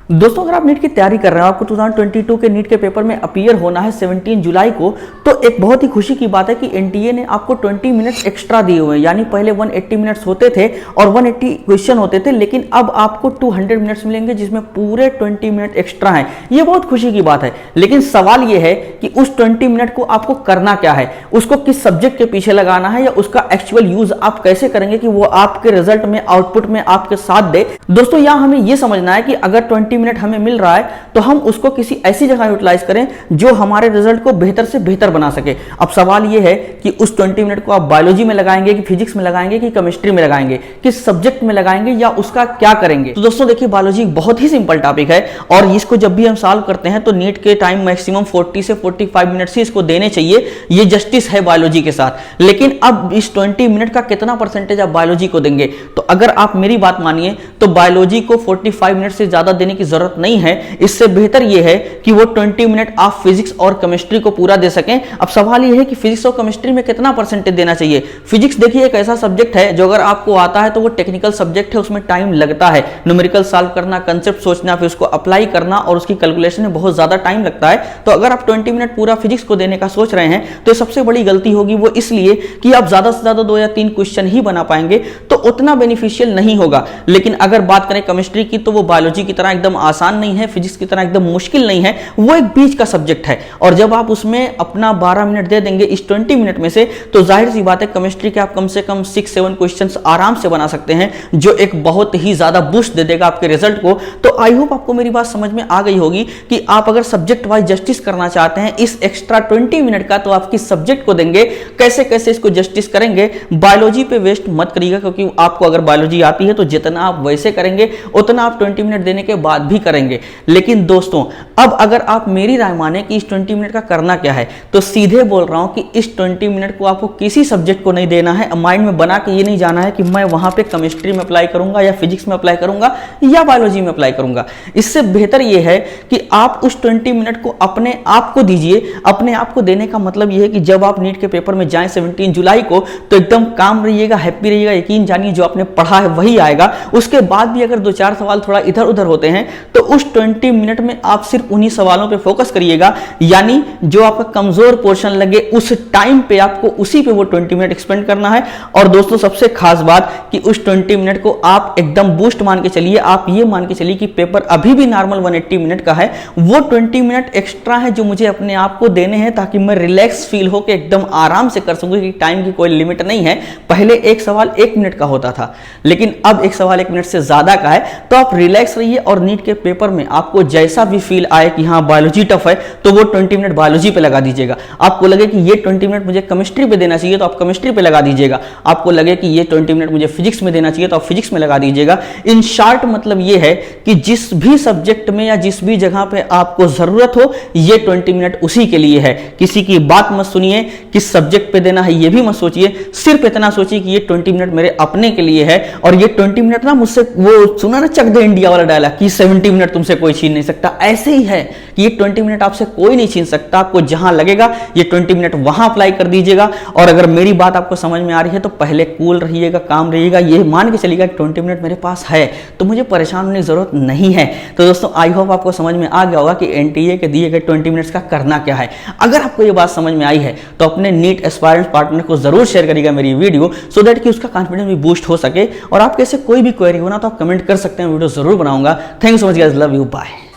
दोस्तों अगर आप नीट की तैयारी कर रहे हो, आपको 2022 के नीट के पेपर में अपीयर होना है 17 जुलाई को, तो एक बहुत ही खुशी की बात है कि एनटीए ने आपको 20 मिनट्स एक्स्ट्रा दिए हुए हैं। यानी पहले 180 मिनट्स होते थे और 180 क्वेश्चन होते थे, लेकिन अब आपको 200 मिनट्स मिलेंगे जिसमें पूरे 20 मिनट एक्स्ट्रा हैं। ये बहुत खुशी की बात है, लेकिन सवाल ये है कि उस 20 मिनट को आपको करना क्या है, उसको किस सब्जेक्ट के पीछे लगाना है या उसका एक्चुअल यूज आप कैसे करेंगे कि वो आपके रिजल्ट में, आउटपुट में आपके साथ दे। दोस्तों यहां हमें यह समझना है कि अगर 20 मिनट हमें मिल रहा है तो हम उसको किसी ऐसी जगह यूटिलाइज करें जो हमारे रिजल्ट को बेहतर से बेहतर बना सके। अब सवाल यह है कि उस 20 मिनट को आप बायोलॉजी में लगाएंगे कि फिजिक्स में लगाएंगे कि केमिस्ट्री में लगाएंगे, किस सब्जेक्ट में लगाएंगे या उसका क्या करेंगे। तो दोस्तों देखिए, बायोलॉजी बहुत ही सिंपल टॉपिक है और इसको जब भी हम सॉल्व करते हैं तो नीट के टाइम मैक्सिमम 40 से 45 मिनट से इसको देने चाहिए। ये जस्टिस है बायोलॉजी के साथ। लेकिन अब इस 20 मिनट का कितना परसेंटेज आप बायोलॉजी को देंगे, तो अगर आप मेरी बात मानिए तो बायोलॉजी को 45 मिनट से ज्यादा देने की जरूरत नहीं है। इससे बेहतर यह है कि वो 20 मिनट आप फिजिक्स और केमिस्ट्री को पूरा दे सकें। अब सवाल यह है कि फिजिक्स और केमिस्ट्री में कितना परसेंटेज देना चाहिए। फिजिक्स देखिए एक ऐसा सब्जेक्ट है जो अगर आपको आता है तो वो टेक्निकल सब्जेक्ट है, उसमें टाइम लगता है। न्यूमेरिकल सॉल्व करना, कंसेप्ट सोचना, फिर उसको अप्लाई करना और उसकी कैलकुलेशन में बहुत ज्यादा टाइम लगता है। तो अगर आप 20 मिनट पूरा फिजिक्स को देने का सोच रहे हैं तो सबसे बड़ी गलती होगी वो इसलिए कि आप ज्यादा से ज्यादा 2 या 3 क्वेश्चन ही बना पाएंगे, तो उतना बेनिफिशियल नहीं होगा। लेकिन अगर बात करें केमिस्ट्री की तो वो बायोलॉजी की तरह एकदम आसान नहीं है, फिजिक्स की तरह एकदम मुश्किल नहीं है, वो एक बीच का सब्जेक्ट है। और जब आप उसमें अपना 12 मिनट दे देंगे इस 20 मिनट में से, तो जाहिर सी बात है केमिस्ट्री के आप कम से कम 6-7 क्वेश्चंस आराम से बना सकते हैं, जो एक बहुत ही ज्यादा बूस्ट दे देगा आपके रिजल्ट को। तो आई होप आपको मेरी बात समझ में आ गई होगी कि आप अगर सब्जेक्ट वाइज जस्टिस करना चाहते हैं इस एक्स्ट्रा 20 मिनट का, तो आप किस सब्जेक्ट को देंगे, कैसे कैसे इसको जस्टिस करेंगे। बायोलॉजी पे वेस्ट मत करिएगा, क्योंकि आपको अगर बायोलॉजी आती है तो जितना आप वैसे करेंगे उतना आप 20 मिनट देने के बाद भी करेंगे। लेकिन दोस्तों अब अगर आप मेरी राय माने कि इस 20 मिनट का करना क्या है, तो सीधे बोल रहा हूं कि इस 20 मिनट को आपको किसी सब्जेक्ट को नहीं देना है। माइंड में बना के ये नहीं जाना है कि मैं वहां पे केमिस्ट्री में अप्लाई करूंगा या फिजिक्स में अप्लाई करूंगा या बायोलॉजी में अप्लाई करूंगा। इससे बेहतर यह है कि आप उस 20 मिनट को अपने आप को दीजिए। अपने आप को देने का मतलब यह है कि जब आप नीट के पेपर में जाएं 17 जुलाई को, तो एकदम काम रहिएगा, हैप्पी रहिएगा। यकीन जानिए जो आपने पढ़ा है वही आएगा। उसके बाद भी अगर 2-4 सवाल थोड़ा इधर उधर होते हैं तो उस 20 मिनट में आप सिर्फ उन्हीं सवालों पे फोकस करिएगा। यानी जो आपका कमजोर पोर्शन लगे उस टाइम पे आपको उसी पे वो 20 मिनट एक्सपेंड करना है। और दोस्तों सबसे खास बात कि उस 20 मिनट को आप एकदम बूस्ट मान के चलिए। आप ये मान के चलिए कि पेपर अभी भी नॉर्मल 180 मिनट का है, वो 20 मिनट एक्स्ट्रा है जो मुझे अपने आप को देने हैं, ताकि मैं रिलैक्स फील हो के एकदम आराम से कर सकूं। कि टाइम की कोई लिमिट नहीं है। पहले एक सवाल 1 मिनट का होता था, लेकिन अब एक सवाल 1 मिनट से ज्यादा का है। तो आप रिलैक्स रहिए और नीट के पेपर में आपको जैसा भी फील आए कि हाँ बायोलॉजी टफ है, तो वो 20 मिनट बायोलॉजी पे लगा दीजिएगा। आपको लगे कि ये 20 मिनट मुझे केमिस्ट्री पे देना चाहिए तो आप केमिस्ट्री पे लगा दीजिएगा। आपको लगे कि ये 20 मिनट मुझे फिजिक्स में देना चाहिए तो आप फिजिक्स में लगा दीजिएगा। इन शॉर्ट मतलब ये है कि जिस भी सब्जेक्ट में या जिस भी जगह पे आपको जरूरत हो, ये 20 मिनट उसी के लिए है। किसी की बात मत सुनिए, किस सब्जेक्ट पे देना है ये भी मत सोचिए। सिर्फ इतना सोचिए कि ये 20 मिनट मेरे अपने के लिए है। और ये 20 मिनट ना मुझसे, वो सुना ना चक दे इंडिया वाला डायलॉग कि 70 मिनट तुमसे कोई छीन नहीं सकता, ऐसे ही है कि ये 20 मिनट आपसे कोई नहीं छीन सकता। आपको जहां लगेगा ये 20 मिनट वहां अप्लाई कर दीजिएगा। और अगर मेरी बात आपको समझ में आ रही है तो पहले कूल रहिएगा, काम रहिएगा, ये मान के चलिएगा 20 मिनट मेरे पास है तो मुझे परेशान होने की जरूरत नहीं है। तो दोस्तों आई होप आपको समझ में आ गया होगा कि एनटीए के दिए गए 20 मिनट्स का करना क्या है। अगर आपको ये बात समझ में आई है तो अपने नीट एस्पायरेंट पार्टनर को जरूर शेयर करिएगा मेरी वीडियो, सो दैट कि उसका कॉन्फिडेंस भी बूस्ट हो सके। और आपके ऐसे कोई भी क्वेरी होना तो आप कमेंट कर सकते हैं, वीडियो जरूर बनाऊंगा। Thank you so much guys, love you, bye.